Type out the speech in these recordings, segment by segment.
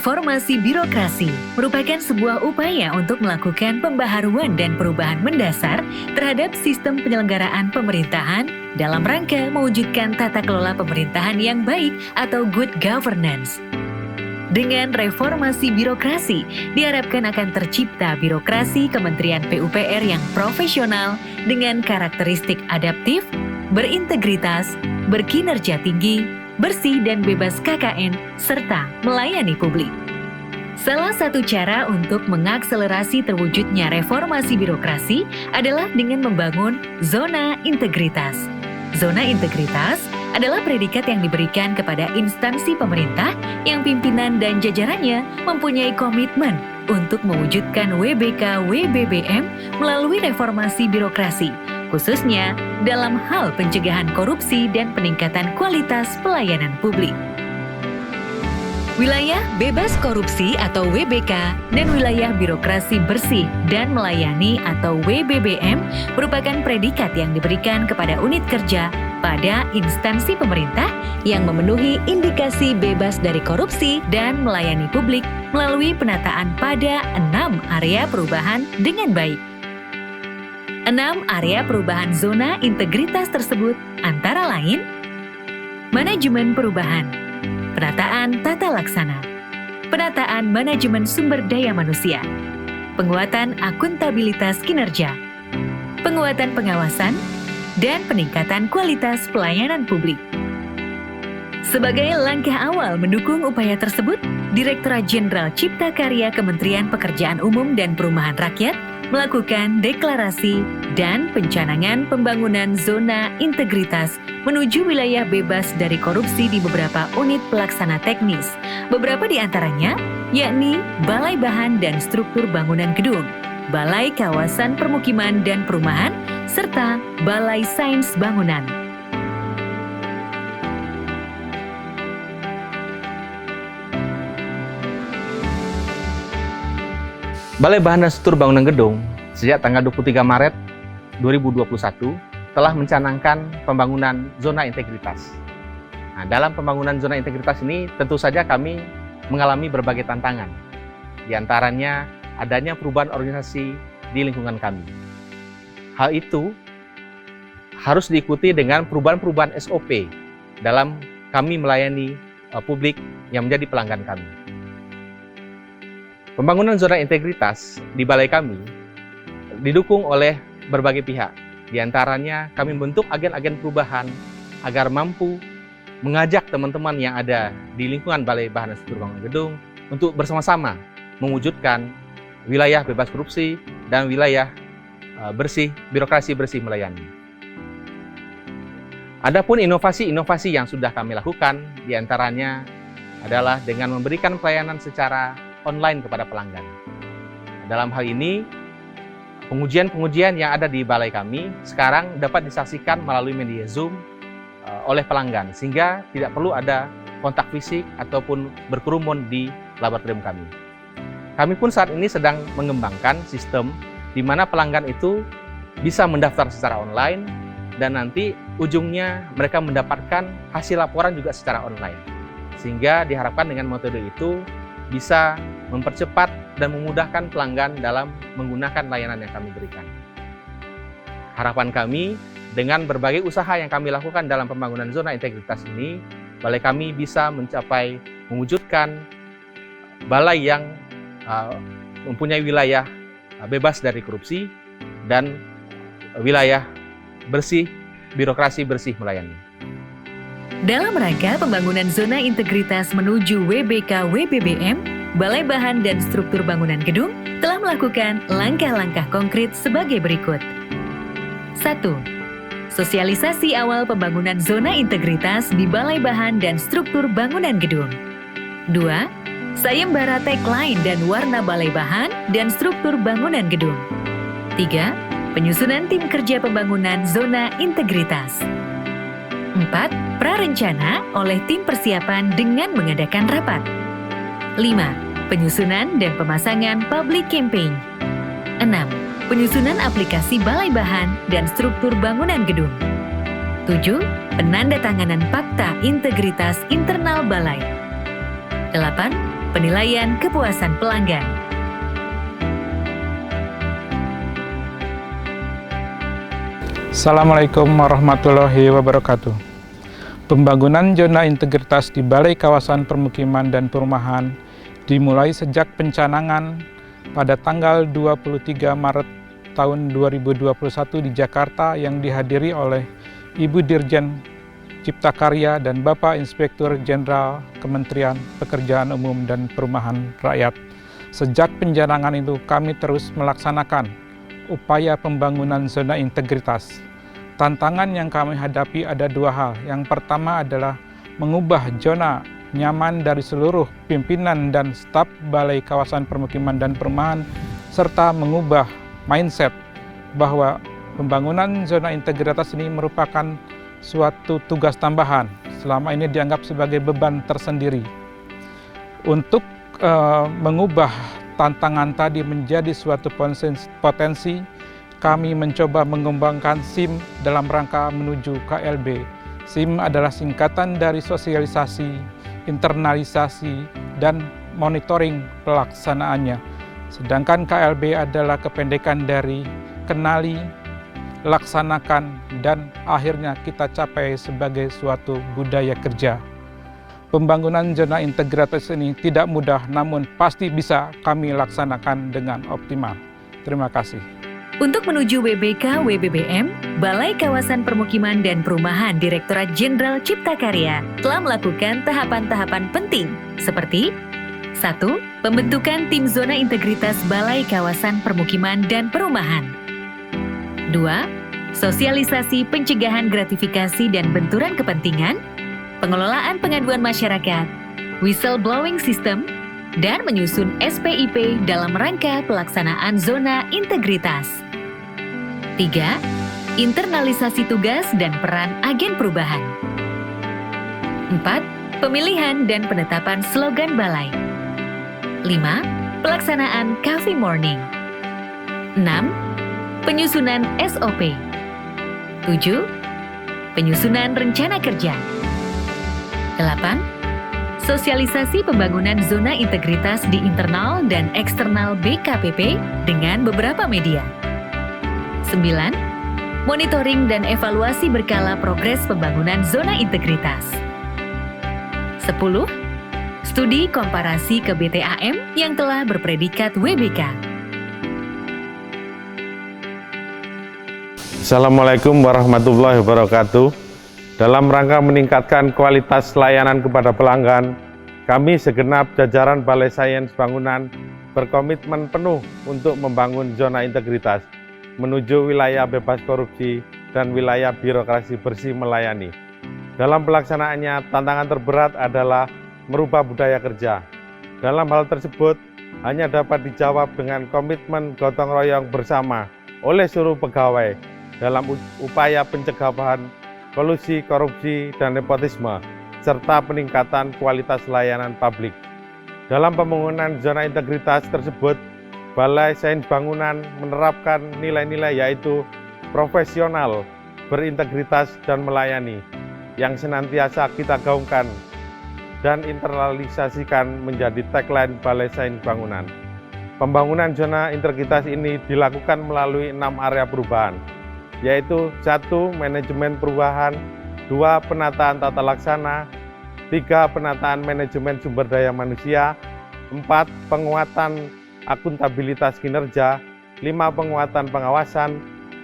Reformasi birokrasi merupakan sebuah upaya untuk melakukan pembaharuan dan perubahan mendasar terhadap sistem penyelenggaraan pemerintahan dalam rangka mewujudkan tata kelola pemerintahan yang baik atau good governance. Dengan reformasi birokrasi, diharapkan akan tercipta birokrasi Kementerian PUPR yang profesional dengan karakteristik adaptif, berintegritas, berkinerja tinggi, bersih dan bebas KKN, serta melayani publik. Salah satu cara untuk mengakselerasi terwujudnya reformasi birokrasi adalah dengan membangun zona integritas. Zona integritas adalah predikat yang diberikan kepada instansi pemerintah yang pimpinan dan jajarannya mempunyai komitmen untuk mewujudkan WBK-WBBM melalui reformasi birokrasi, khususnya dalam hal pencegahan korupsi dan peningkatan kualitas pelayanan publik. Wilayah bebas korupsi atau WBK dan wilayah birokrasi bersih dan melayani atau WBBM merupakan predikat yang diberikan kepada unit kerja pada instansi pemerintah yang memenuhi indikasi bebas dari korupsi dan melayani publik melalui penataan pada 6 area perubahan dengan baik. 6 area perubahan zona integritas tersebut antara lain: manajemen perubahan, penataan tata laksana, penataan manajemen sumber daya manusia, penguatan akuntabilitas kinerja, penguatan pengawasan, dan peningkatan kualitas pelayanan publik. Sebagai langkah awal mendukung upaya tersebut, Direktorat Jenderal Cipta Karya Kementerian Pekerjaan Umum dan Perumahan Rakyat melakukan deklarasi dan pencanangan pembangunan zona integritas menuju wilayah bebas dari korupsi di beberapa unit pelaksana teknis. Beberapa di antaranya yakni Balai Bahan dan Struktur Bangunan Gedung, Balai Kawasan Permukiman dan Perumahan, serta Balai Sains Bangunan. Balai Bahan dan Struktur Bangunan Gedung sejak tanggal 23 Maret 2021 telah mencanangkan pembangunan zona integritas. Nah, dalam pembangunan zona integritas ini tentu saja kami mengalami berbagai tantangan. Di antaranya adanya perubahan organisasi di lingkungan kami. Hal itu harus diikuti dengan perubahan-perubahan SOP dalam kami melayani publik yang menjadi pelanggan kami. Pembangunan zona integritas di balai kami didukung oleh berbagai pihak. Di antaranya kami membentuk agen-agen perubahan agar mampu mengajak teman-teman yang ada di lingkungan Balai Bahan dan Struktur Bangunan Gedung untuk bersama-sama mewujudkan wilayah bebas korupsi dan wilayah bersih, birokrasi bersih melayani. Adapun inovasi-inovasi yang sudah kami lakukan, di antaranya adalah dengan memberikan pelayanan secara online kepada pelanggan. Dalam hal ini, pengujian-pengujian yang ada di balai kami sekarang dapat disaksikan melalui media Zoom oleh pelanggan, sehingga tidak perlu ada kontak fisik ataupun berkerumun di laboratorium kami. Kami pun saat ini sedang mengembangkan sistem di mana pelanggan itu bisa mendaftar secara online dan nanti ujungnya mereka mendapatkan hasil laporan juga secara online. Sehingga diharapkan dengan metode itu bisa mempercepat dan memudahkan pelanggan dalam menggunakan layanan yang kami berikan. Harapan kami dengan berbagai usaha yang kami lakukan dalam pembangunan zona integritas ini, balai kami bisa mencapai mewujudkan balai yang mempunyai wilayah bebas dari korupsi dan wilayah bersih, birokrasi bersih melayani. Dalam rangka pembangunan zona integritas menuju WBK-WBBM, Balai Bahan dan Struktur Bangunan Gedung telah melakukan langkah-langkah konkret sebagai berikut. 1. Sosialisasi awal pembangunan zona integritas di Balai Bahan dan Struktur Bangunan Gedung. 2. Sayembara tagline dan warna Balai Bahan dan Struktur Bangunan Gedung. 3. Penyusunan tim kerja pembangunan zona integritas. 4. Prarencana oleh tim persiapan dengan mengadakan rapat. 5. Penyusunan dan pemasangan public campaign. 6. Penyusunan aplikasi Balai Bahan dan Struktur Bangunan Gedung. 7. Penandatanganan Fakta Integritas Internal Balai. 8. penilaian kepuasan pelanggan. Assalamualaikum warahmatullahi wabarakatuh. Pembangunan zona integritas di Balai Kawasan Permukiman dan Perumahan dimulai sejak pencanangan pada tanggal 23 Maret tahun 2021 di Jakarta yang dihadiri oleh Ibu Dirjen Cipta Karya dan Bapak Inspektur Jenderal Kementerian Pekerjaan Umum dan Perumahan Rakyat. Sejak pencanangan itu kami terus melaksanakan upaya pembangunan zona integritas. Tantangan yang kami hadapi ada dua hal. Yang pertama adalah mengubah zona nyaman dari seluruh pimpinan dan staf Balai Kawasan Permukiman dan Perumahan, serta mengubah mindset bahwa pembangunan zona integritas ini merupakan suatu tugas tambahan, selama ini dianggap sebagai beban tersendiri. Untuk mengubah tantangan tadi menjadi suatu potensi, kami mencoba mengembangkan SIM dalam rangka menuju KLB. SIM adalah singkatan dari sosialisasi, internalisasi, dan monitoring pelaksanaannya. Sedangkan KLB adalah kependekan dari kenali, laksanakan, dan akhirnya kita capai sebagai suatu budaya kerja. Pembangunan zona integritas ini tidak mudah, namun pasti bisa kami laksanakan dengan optimal. Terima kasih. Untuk menuju WBK WBBM, Balai Kawasan Permukiman dan Perumahan Direktorat Jenderal Cipta Karya telah melakukan tahapan-tahapan penting seperti 1. Pembentukan tim zona integritas Balai Kawasan Permukiman dan Perumahan. 2. Sosialisasi pencegahan gratifikasi dan benturan kepentingan, pengelolaan pengaduan masyarakat, whistleblowing system, dan menyusun SPIP dalam rangka pelaksanaan zona integritas. 3. Internalisasi tugas dan peran agen perubahan. 4. Pemilihan dan penetapan slogan balai. 5. Pelaksanaan Coffee Morning. 6. Penyusunan SOP. 7. Penyusunan rencana kerja. 8. Sosialisasi pembangunan zona integritas di internal dan eksternal BKPP dengan beberapa media. 9. Monitoring dan evaluasi berkala progres pembangunan zona integritas. 10. Studi komparasi ke BTAM yang telah berpredikat WBK. Assalamualaikum warahmatullahi wabarakatuh. Dalam rangka meningkatkan kualitas layanan kepada pelanggan, kami segenap jajaran Balai Sains Bangunan berkomitmen penuh untuk membangun zona integritas menuju wilayah bebas korupsi dan wilayah birokrasi bersih melayani. Dalam pelaksanaannya, tantangan terberat adalah merubah budaya kerja. Dalam hal tersebut, hanya dapat dijawab dengan komitmen gotong royong bersama oleh seluruh pegawai dalam upaya pencegahan kolusi, korupsi, dan nepotisme, serta peningkatan kualitas layanan publik. Dalam pembangunan zona integritas tersebut, Balai Sains Bangunan menerapkan nilai-nilai yaitu profesional, berintegritas, dan melayani, yang senantiasa kita gaungkan dan internalisasikan menjadi tagline Balai Sains Bangunan. Pembangunan zona integritas ini dilakukan melalui 6 area perubahan, yaitu 1. Manajemen perubahan, 2. Penataan tata laksana, 3. Penataan manajemen sumber daya manusia, 4. Penguatan akuntabilitas kinerja, 5. Penguatan pengawasan,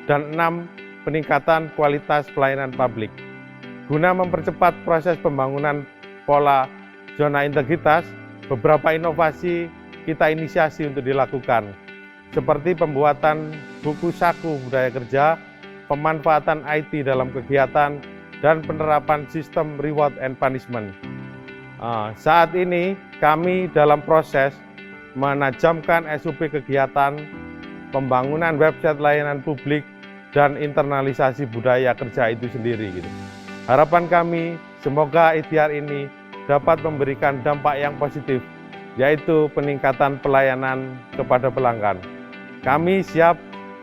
dan 6. Peningkatan kualitas pelayanan publik. Guna mempercepat proses pembangunan pola zona integritas, beberapa inovasi kita inisiasi untuk dilakukan, seperti pembuatan buku saku budaya kerja, pemanfaatan IT dalam kegiatan, dan penerapan sistem reward and punishment. Saat ini kami dalam proses menajamkan SOP kegiatan, pembangunan website layanan publik, dan internalisasi budaya kerja itu sendiri. Harapan kami semoga ikhtiar ini dapat memberikan dampak yang positif, yaitu peningkatan pelayanan kepada pelanggan. Kami siap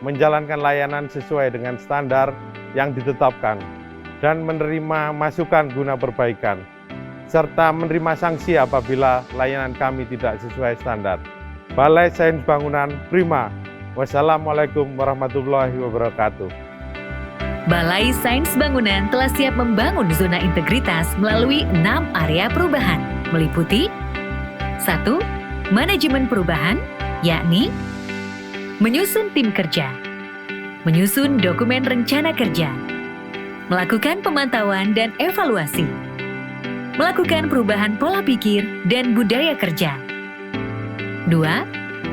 menjalankan layanan sesuai dengan standar yang ditetapkan dan menerima masukan guna perbaikan. serta menerima sanksi apabila layanan kami tidak sesuai standar. Balai Sains Bangunan Prima. Wassalamualaikum warahmatullahi wabarakatuh. Balai Sains Bangunan telah siap membangun zona integritas melalui 6 area perubahan, meliputi 1. Manajemen perubahan, yakni menyusun tim kerja, menyusun dokumen rencana kerja, melakukan pemantauan dan evaluasi, melakukan perubahan pola pikir dan budaya kerja. 2.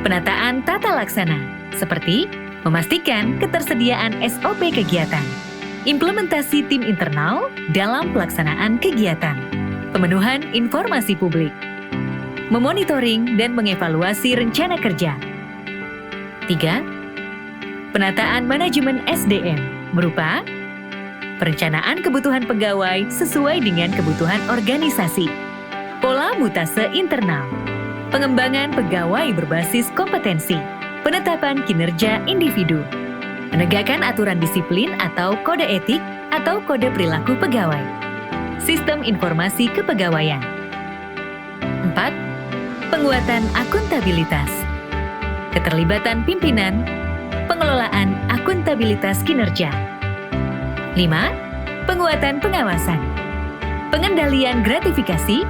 Penataan tata laksana, seperti memastikan ketersediaan SOP kegiatan, implementasi tim internal dalam pelaksanaan kegiatan, pemenuhan informasi publik, memonitoring dan mengevaluasi rencana kerja. 3. Penataan manajemen SDM berupa perencanaan kebutuhan pegawai sesuai dengan kebutuhan organisasi, pola mutase internal, pengembangan pegawai berbasis kompetensi, penetapan kinerja individu, penegakan aturan disiplin atau kode etik atau kode perilaku pegawai, sistem informasi kepegawaian. 4. Penguatan akuntabilitas, keterlibatan pimpinan, pengelolaan akuntabilitas kinerja. 5. Penguatan pengawasan, pengendalian gratifikasi,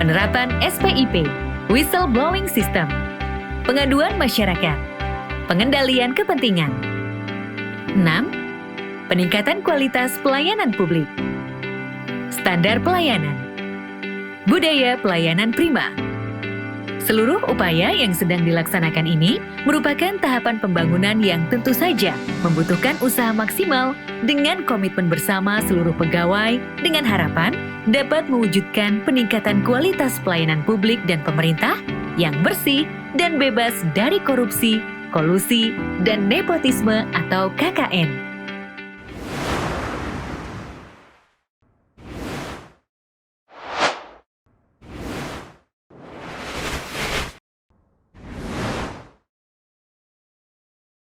penerapan SPIP, whistleblowing system, pengaduan masyarakat, pengendalian kepentingan. 6. Peningkatan kualitas pelayanan publik, standar pelayanan, budaya pelayanan prima. Seluruh upaya yang sedang dilaksanakan ini merupakan tahapan pembangunan yang tentu saja membutuhkan usaha maksimal dengan komitmen bersama seluruh pegawai dengan harapan dapat mewujudkan peningkatan kualitas pelayanan publik dan pemerintah yang bersih dan bebas dari korupsi, kolusi, dan nepotisme atau KKN.